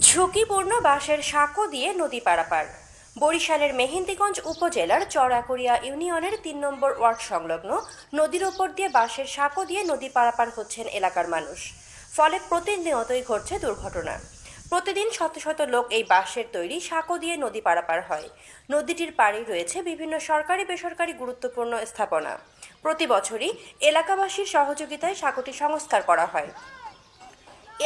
ঝুঁকিপূর্ণ বাঁশের সাঁকো দিয়ে নদী পারাপার। বরিশালের মেহেন্দিগঞ্জ উপজেলার চড়াকড়িয়া ইউনিয়নের ৩ নম্বর ওয়ার্ড সংলগ্ন নদীর ওপর দিয়ে বাঁশের সাঁকো দিয়ে নদী পারাপার হচ্ছেন এলাকার মানুষ। ফলে প্রতিনিয়তই ঘটছে দুর্ঘটনা। প্রতিদিন শত শত লোক এই বাঁশের তৈরি সাঁকো দিয়ে নদী পারাপার হয়। নদীটির পাড়ে রয়েছে বিভিন্ন সরকারি বেসরকারি গুরুত্বপূর্ণ স্থাপনা। প্রতি বছরই এলাকাবাসীর সহযোগিতায় সাঁকোটি সংস্কার করা হয়।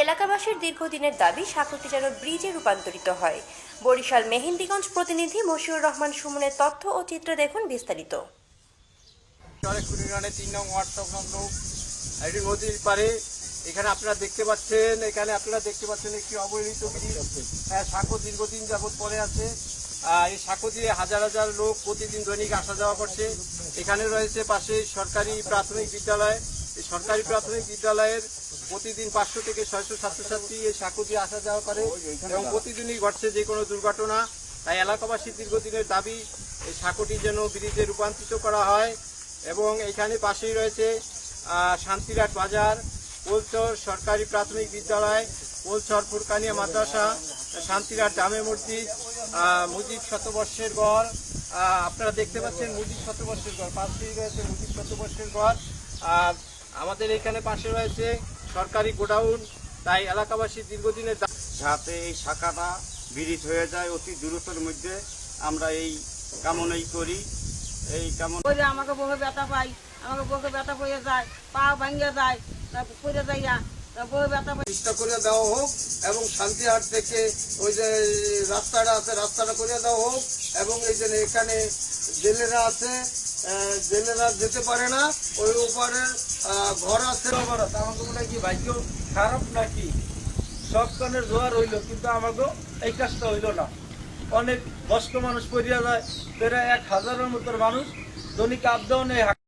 এলাকাবাসীর দীর্ঘদিনের দাবি সাঁকোটি যেন ব্রিজে রূপান্তরিত হয়। বরিশাল মেহেন্দিগঞ্জ প্রতিনিধি মশিউর রহমান সুমনের তথ্য ও চিত্র দেখুন বিস্তারিত। নদীর পারে এখানে আপনারা দেখতে পাচ্ছেন একটি অবহেলিত ব্রিজ। সাঁকো দীর্ঘদিন যাবৎ পরে আছে। এই সাঁকো দিয়ে হাজার হাজার লোক প্রতিদিন দৈনিক আসা যাওয়া করছে। এখানে রয়েছে পাশে সরকারি প্রাথমিক বিদ্যালয়। এই সরকারি প্রাথমিক বিদ্যালয়ের প্রতিদিন 500 থেকে 600 ছাত্রছাত্রী এই সাঁকো দিয়ে আসা যাওয়া করে এবং প্রতিদিনই ঘটছে যে কোনো দুর্ঘটনা। তাই এলাকাবাসীর দীর্ঘদিনের দাবি এই সাঁকোটি যেন ব্রিজে রূপান্তরিত করা হয়। এবং এখানে পাশেই রয়েছে শান্তিরাট বাজার, পোলচর সরকারি প্রাথমিক বিদ্যালয়, পোলচর ফুরকানিয়া মাদ্রাসা, শান্তিরাট জামে মসজিদ, মুজিব শতবর্ষের গড়। আপনারা দেখতে পাচ্ছেন মুজিব শতবর্ষের গড়, পাশেই রয়েছে মুজিব শতবর্ষের গড়। আর আমাদের এখানে পাশে রয়েছে সরকারি গোডাউন। তাই এলাকাবাসীর দীর্ঘদিনের যাতে এই শাখাটা ব্রিজ হয়ে যায় অতি দ্রুতের মধ্যে, আমরা এই কামনাই করি। এই কামনা আমাকে বউকে ব্যথা পাই, আমাকে বউকে ব্যথা পড়ে যায়, পা ভাঙিয়ে যায়, পড়ে যাইয়া বউ ব্যথা পাই। চেষ্টা করে দেওয়া হোক এবং শান্তিহাট থেকে ওই যে রাস্তাটা আছে রাস্তাটা করে দেওয়া হোক। এবং এই যে এখানে জেলেরা আছে, জেলেরা যেতে পারে না, ওই উপরে ঘর আছে। আমাকে মনে হয় কি ভাগ্য খারাপ নাকি সবখানের জোয়ার হইলো, কিন্তু আমাকে এই কাজটা হইলো না। অনেক বয়স্ক মানুষ পড়িয়া যায়, প্রায় 1000-এর মতো মানুষ দৈনিক আপ ডাউনে